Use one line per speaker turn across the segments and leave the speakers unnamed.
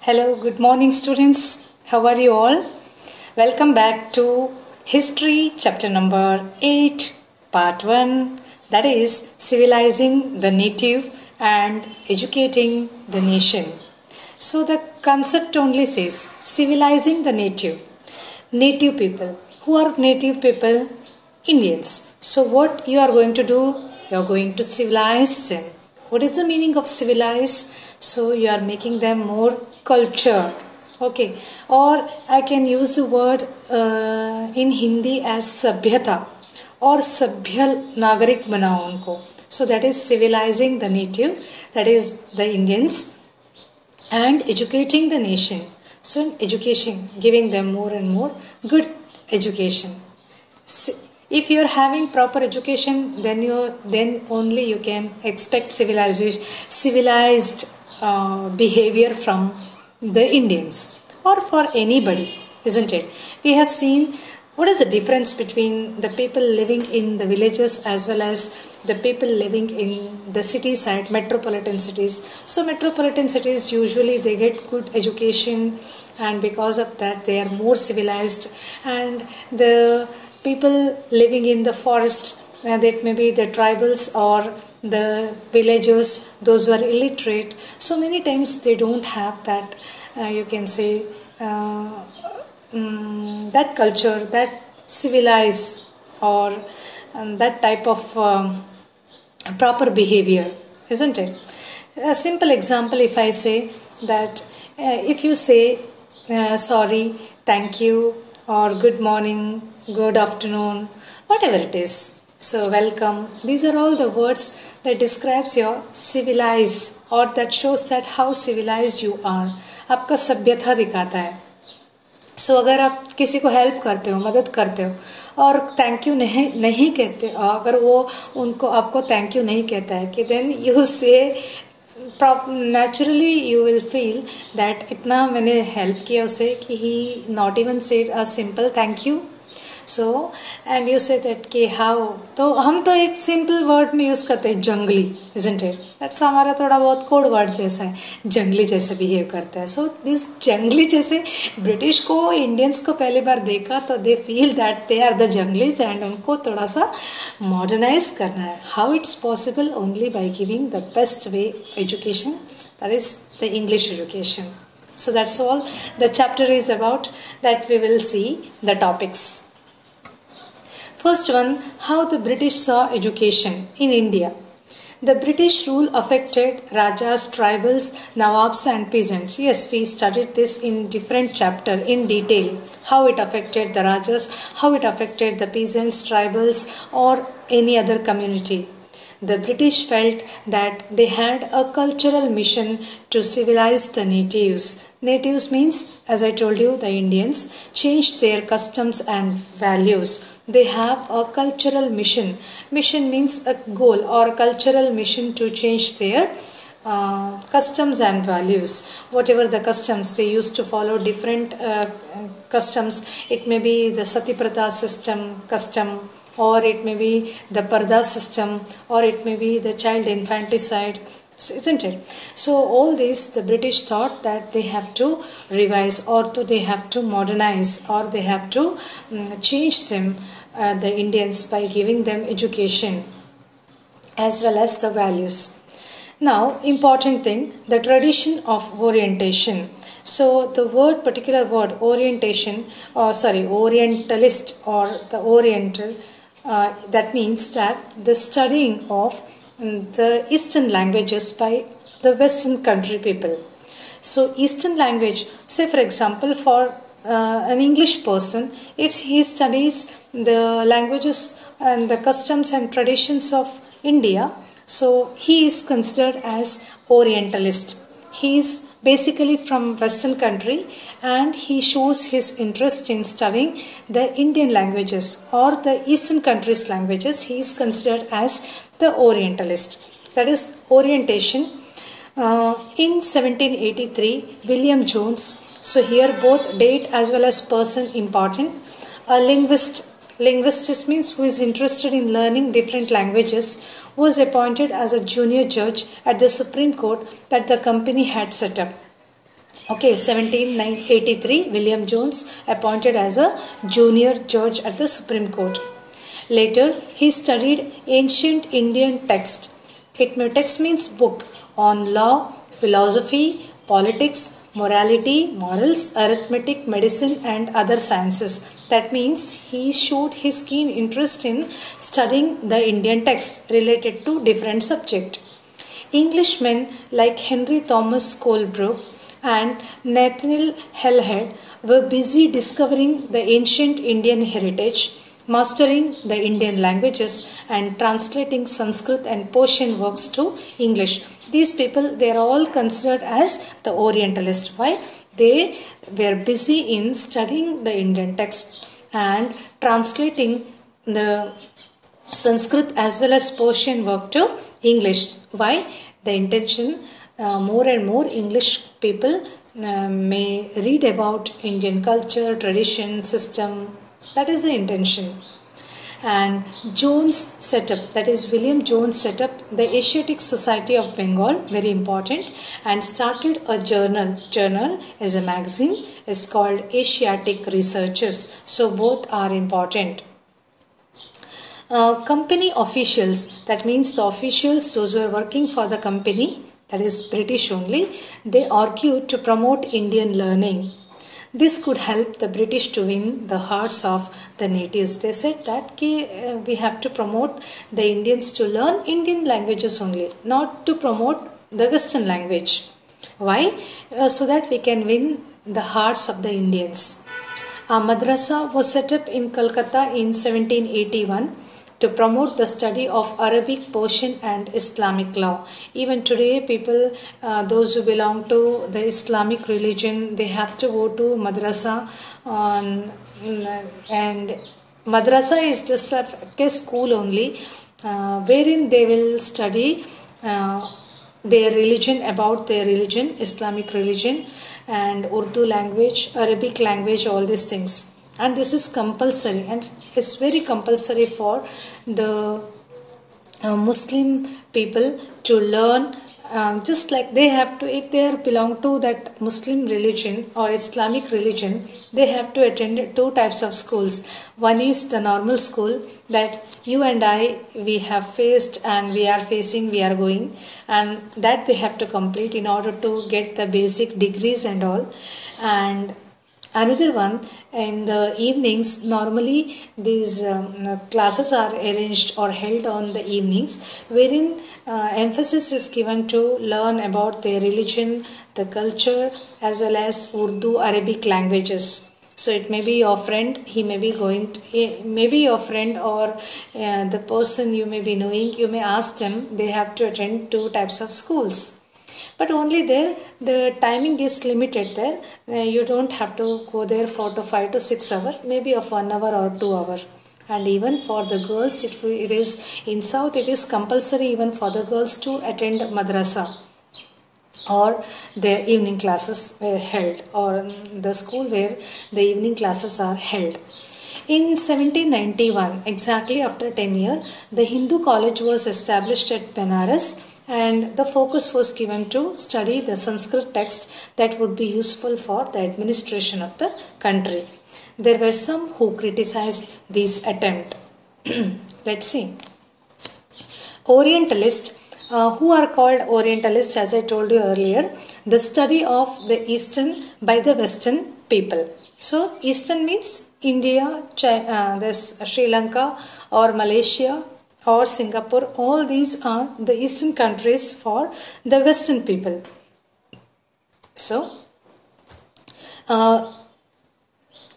Hello, good morning, students. How are you all? Welcome back to History, chapter number 8, part 1, that is Civilizing the Native and Educating the Nation. So, the concept only says civilizing the native people. Who are native people? Indians. So, what you are going to do? You are going to civilize them. What is the meaning of civilize? So you are making them more cultured. Okay. Or I can use the word in Hindi as sabhyata or sabhya nagarik banao unko. So that is civilizing the native, that is the Indians, and educating the nation. So in education, giving them more and more good education. If you are having proper education, then only you can expect civilized behavior from the Indians or for anybody, isn't it? We have seen what is the difference between the people living in the villages as well as the people living in the city side, metropolitan cities. So metropolitan cities usually they get good education, and because of that they are more civilized, and the people living in the forest, that may be the tribals or the villagers, those who are illiterate, so many times they don't have that you can say that culture, that civilized or that type of proper behavior, isn't it? A simple example, if I say that if you say sorry, thank you, or good morning, good afternoon, whatever it is. So welcome. These are all the words that describes your civilized, or that shows that how civilized you are. आपका सभ्यता दिखाता है. सो अगर आप किसी को help करते हो, मदद करते हो और थैंक यू नहीं कहते, अगर वो उनको आपको थैंक यू नहीं कहता है कि देन यू से naturally you will feel that इतना मैंने हेल्प किया उसे कि he not even said a simple thank you. So and you say that कि हाउ, तो हम तो एक सिंपल वर्ड में यूज़ करते हैं जंगली, इजंट इट? दैट्स हमारा थोड़ा बहुत कोड वर्ड जैसा है, जंगली जैसे बिहेव करता है. सो दिस जंगली जैसे ब्रिटिश को इंडियंस को पहली बार देखा तो they feel that they are the जंगलीज एंड उनको थोड़ा सा मॉडर्नाइज करना है. How it's possible? Only by giving the best way education, that is the English education. So that's all the chapter is about, that we will see the topics. First one, how the British saw education in India. The British rule affected Rajas, tribals, Nawabs and peasants. Yes, we studied this in different chapter in detail. How it affected the Rajas, how it affected the peasants, tribals or any other community. The British felt that they had a cultural mission to civilize the natives. Natives means, as I told you, the Indians changed their customs and values. They have a cultural mission. Mission means a goal or a cultural mission to change their customs and values. Whatever the customs, they used to follow different customs. It may be the Sati Pratha system custom, or it may be the Parda system, or it may be the child infanticide. So, isn't it? So all this the British thought that they have to revise, or they have to modernize, or they have to change them, the Indians, by giving them education as well as the values. Now, important thing, the tradition of orientation. So the particular word orientation, or orientalist or the oriental, that means that the studying of the Eastern languages by the Western country people. So Eastern language, say for example, for an English person, if he studies the languages and the customs and traditions of India, so he is considered as Orientalist. He is basically from Western country and he shows his interest in studying the Indian languages or the Eastern countries languages. He is considered as the Orientalist. That is orientation. In 1783, William Jones, so here both date as well as person important, a linguist means who is interested in learning different languages, was appointed as a junior judge at the Supreme Court that the company had set up. Okay, 1783, William Jones appointed as a junior judge at the Supreme Court. Later, he studied ancient Indian text. Text means book on law, philosophy, politics, morality, morals, arithmetic, medicine, and other sciences. That means he showed his keen interest in studying the Indian text related to different subjects. Englishmen like Henry Thomas Colebrook and Nathaniel Hallhead were busy discovering the ancient Indian heritage, mastering the Indian languages, and translating Sanskrit and Persian works to English. These people, they are all considered as the Orientalists. Why? They were busy in studying the Indian texts and translating the Sanskrit as well as Persian work to English. Why? The intention, more and more English people may read about Indian culture, tradition, system. That is the intention. And Jones set up, that is William Jones set up the Asiatic Society of Bengal, very important, and started a journal. Journal is a magazine. It's called Asiatic Researches. So both are important. Company officials, that means the officials, those who are working for the company, that is British only, they argued to promote Indian learning. This could help the British to win the hearts of the natives. They said that we have to promote the Indians to learn Indian languages only, not to promote the Western language. Why? So that we can win the hearts of the Indians. A madrasa was set up in Calcutta in 1781 to promote the study of Arabic, Persian and Islamic law. Even today, people, those who belong to the Islamic religion, they have to go to madrasa, and madrasa is just like a school only, wherein they will study their religion, about their religion, Islamic religion, and Urdu language, Arabic language, all these things. And this is compulsory, and it's very compulsory for the Muslim people to learn, just like they have to, if they belong to that Muslim religion or Islamic religion, they have to attend two types of schools. One is the normal school that you and I, we have faced and we are facing, we are going, and that they have to complete in order to get the basic degrees and all. And another one, in the evenings, normally these classes are arranged or held on the evenings, wherein emphasis is given to learn about their religion, the culture, as well as Urdu, Arabic languages. So it may be your friend, he may be going to, maybe your friend or the person you may be knowing, you may ask them, they have to attend two types of schools. But only there, the timing is limited there. You don't have to go there for 5 to 6 hours, maybe of 1 hour or 2 hours. And even for the girls, it is in South, it is compulsory even for the girls to attend madrasa, or their evening classes were held, or the school where the evening classes are held. In 1791, exactly after 10 years, the Hindu college was established at Benares, and the focus was given to study the Sanskrit text that would be useful for the administration of the country. There were some who criticized this attempt. Let's see. Orientalists, who are called Orientalists, as I told you earlier, the study of the Eastern by the Western people. So, Eastern means India, there's Sri Lanka or Malaysia or Singapore. All these are the Eastern countries for the Western people. So,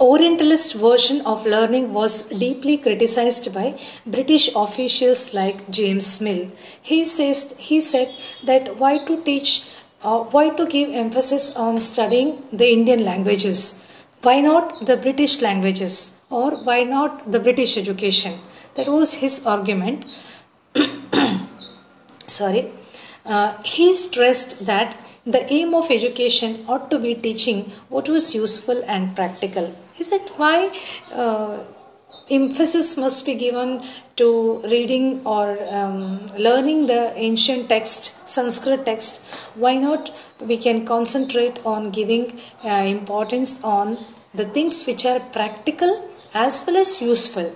Orientalist version of learning was deeply criticized by British officials like James Mill. He said that why to give emphasis on studying the Indian languages? Why not the British languages, or why not the British education? That was his argument. Sorry. He stressed that the aim of education ought to be teaching what was useful and practical. He said, why emphasis must be given to reading or learning the ancient text, Sanskrit text. Why not? We can concentrate on giving importance on the things which are practical as well as useful.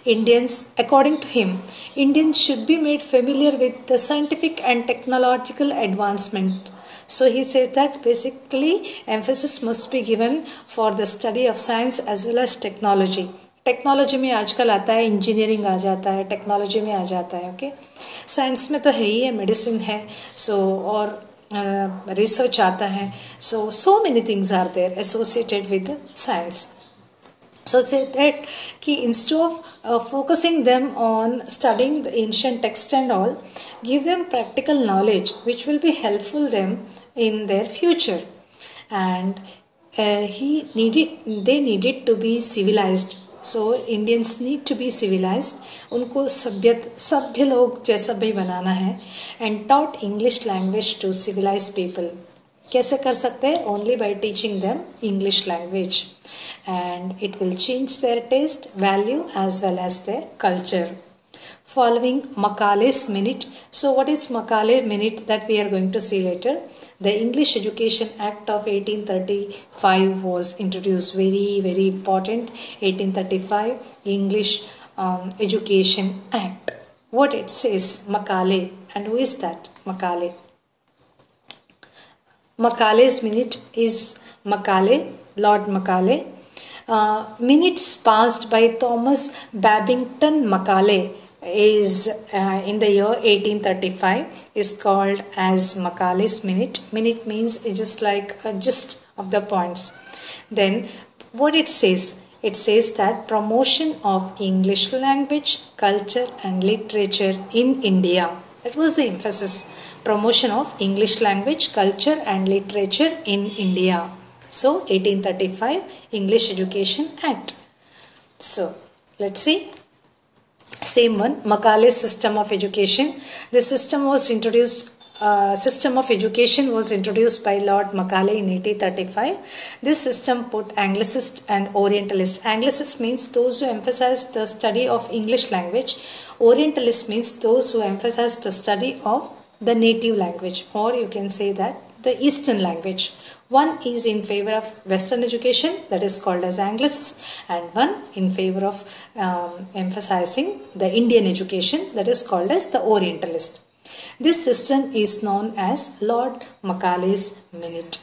Indians, according to him, Indians should be made familiar with the scientific and technological advancement. So he says that basically emphasis must be given for the study of science as well as technology. Technology में आजकल आता है, engineering आ जाता है, technology में आ जाता है. Okay, science में तो है ही है, मेडिसिन है, सो और रिसर्च आता है. So many things are there associated with science. So say that कि instead of focusing them on studying the ancient text and all, give them practical knowledge which will be helpful them in their future. And they needed to be civilized. So Indians need to be civilized. उनको सभ्य लोग जैसा भी बनाना है. And taught English language to civilized people. कैसे कर सकते हैं? Only by teaching them English language. And it will change their taste, value as well as their culture. Following Macaulay's Minute. So what is Macaulay Minute that we are going to see later? The English Education Act of 1835 was introduced. Very important. 1835 English Education Act. What it says? Macaulay. And who is that? Macaulay. Macaulay's Minute is Macaulay, Lord Macaulay. Minutes passed by Thomas Babington Macaulay is in the year 1835 is called as Macaulay's Minute. Minute means it's just like a gist of the points. Then what it says? It says that promotion of English language, culture and literature in India. That was the emphasis. Promotion of English language, culture and literature in India. So 1835 English Education Act. So let's see. Same one, Macaulay's system of education. The system was introduced. System of education was introduced by Lord Macaulay in 1835. This system put Anglicist and Orientalist. Anglicist means those who emphasize the study of English language. Orientalist means those who emphasize the study of the native language, or you can say that the Eastern language. One is in favor of Western education, that is called as Anglicist, and one in favor of emphasizing the Indian education, that is called as the Orientalist. This system is known as Lord Macaulay's Minute.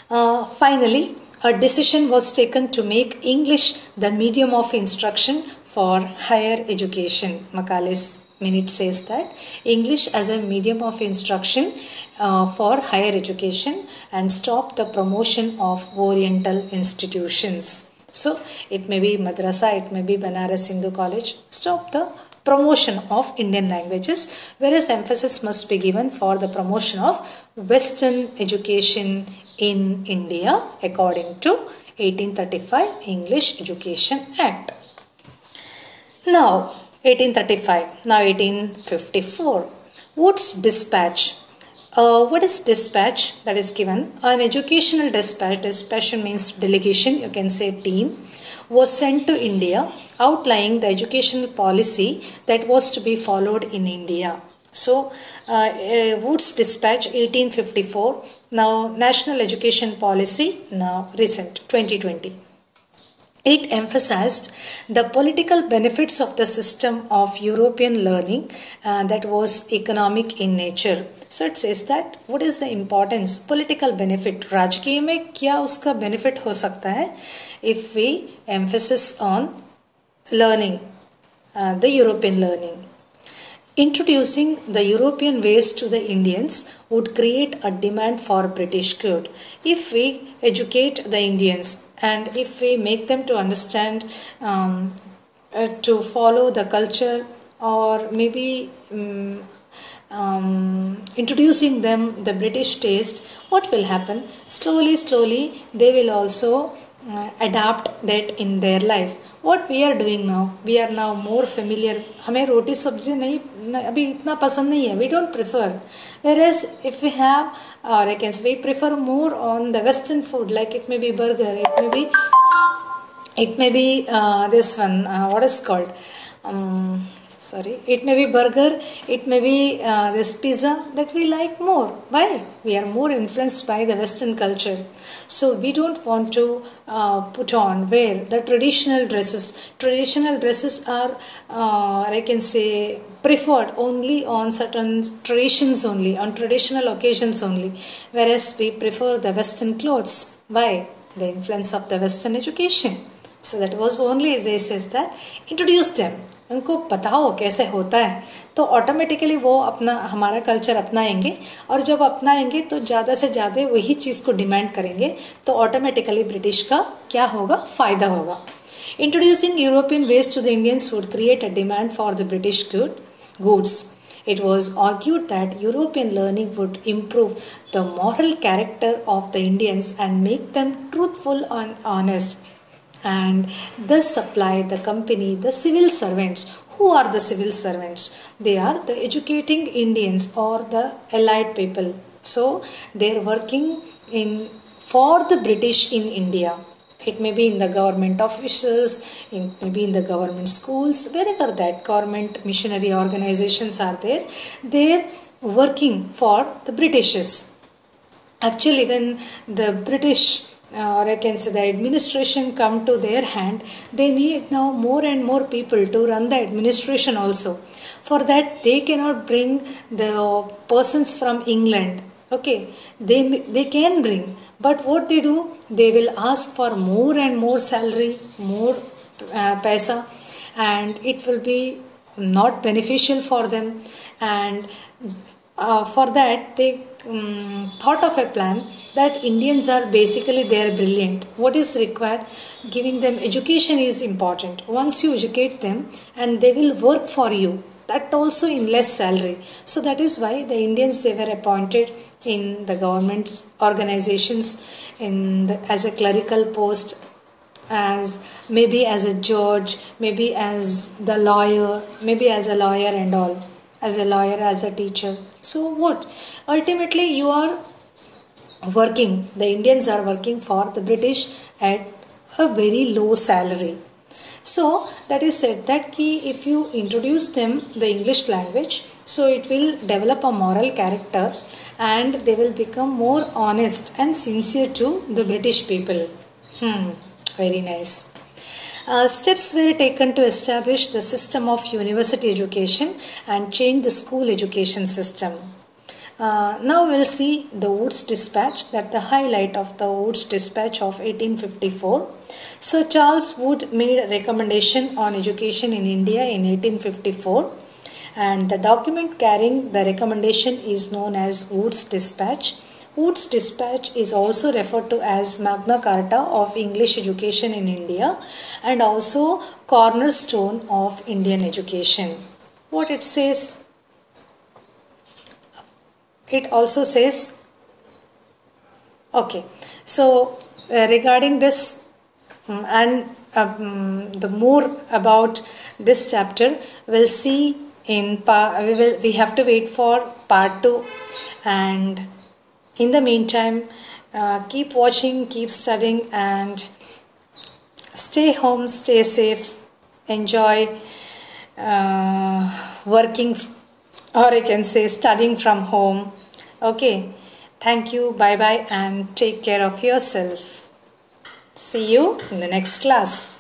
Finally, a decision was taken to make English the medium of instruction for higher education. Macaulay's Minute says that English as a medium of instruction for higher education and stop the promotion of Oriental institutions. So it may be madrasa, it may be Banaras Hindu College. Stop the promotion of Indian languages, whereas emphasis must be given for the promotion of Western education in India according to 1835 English Education Act. Now 1835, now 1854. Wood's Dispatch. What is dispatch? That is given. An educational dispatch, dispatch means delegation, you can say team, was sent to India outlining the educational policy that was to be followed in India. So, Wood's Dispatch 1854, now National Education Policy, now recent 2020. It emphasized the political benefits of the system of European learning that was economic in nature. So it says that what is the importance, political benefit, राजकीय में क्या उसका benefit हो सकता है if we emphasize on learning, the European learning. Introducing the European ways to the Indians would create a demand for British good. If we educate the Indians and if we make them to understand, to follow the culture, or maybe introducing them the British taste, what will happen? Slowly they will also adapt that in their life. What we are doing now, we are now more familiar. हमें रोटी सब्जी नहीं अभी इतना पसंद नहीं है. We don't prefer. Whereas if we have, or I can say, we prefer more on the Western food, like it may be burger, it may be It may be this one, what is called? Sorry, it may be burger, it may be this pizza that we like more. Why? We are more influenced by the Western culture. So we don't want to put on, wear the traditional dresses. Traditional dresses are, I can say, preferred only on certain traditions only, on traditional occasions only. Whereas we prefer the Western clothes. Why? The influence of the Western education. So that was only this is that introduce them, उनको बताओ कैसे होता है, तो automatically वो अपना हमारा culture अपनाएंगे, और जब अपनाएंगे तो ज़्यादा से ज़्यादा वही चीज़ को डिमांड करेंगे, तो ऑटोमेटिकली ब्रिटिश का क्या होगा, फ़ायदा होगा. Introducing European ways to the Indians would create a demand for the British goods. It was argued that European learning would improve the moral character of the Indians and make them truthful and honest, and thus supply the company the civil servants. Who are the civil servants? They are the educating Indians or the allied people. So they are working in for the British in India. It may be in the government offices, it may be in the government schools, wherever that government missionary organizations are there, they're working for the Britishes. Actually, when the British or I can say the administration come to their hand, they need now more and more people to run the administration also. For that, they cannot bring the persons from England. Okay, they can bring, but what they do, they will ask for more and more salary, more paisa, and it will be not beneficial for them. And for that, they thought of a plan that Indians are basically they are brilliant. What is required? Giving them education is important. Once you educate them, and they will work for you, that also in less salary. So that is why the Indians, they were appointed in the government organizations as a clerical post, as maybe as a judge, maybe as the lawyer, maybe as a lawyer and all, as a lawyer, as a teacher. So what? Ultimately you are working, the Indians are working for the British at a very low salary. So that is said that if you introduce them the English language, so it will develop a moral character, and they will become more honest and sincere to the British people. Very nice. Steps were taken to establish the system of university education and change the school education system. Now we'll see the Woods Dispatch, that the highlight of the Woods Dispatch of 1854. Sir Charles Wood made a recommendation on education in India in 1854, and the document carrying the recommendation is known as Woods Dispatch. Woods Dispatch is also referred to as Magna Carta of English education in India, and also cornerstone of Indian education. What it says? It also says, okay, so regarding this and the more about this chapter, we'll see in we have to wait for part 2. And in the meantime, keep watching, keep studying, and stay home, stay safe, enjoy working, or I can say studying from home. Okay, thank you, bye bye, and take care of yourself. See you in the next class.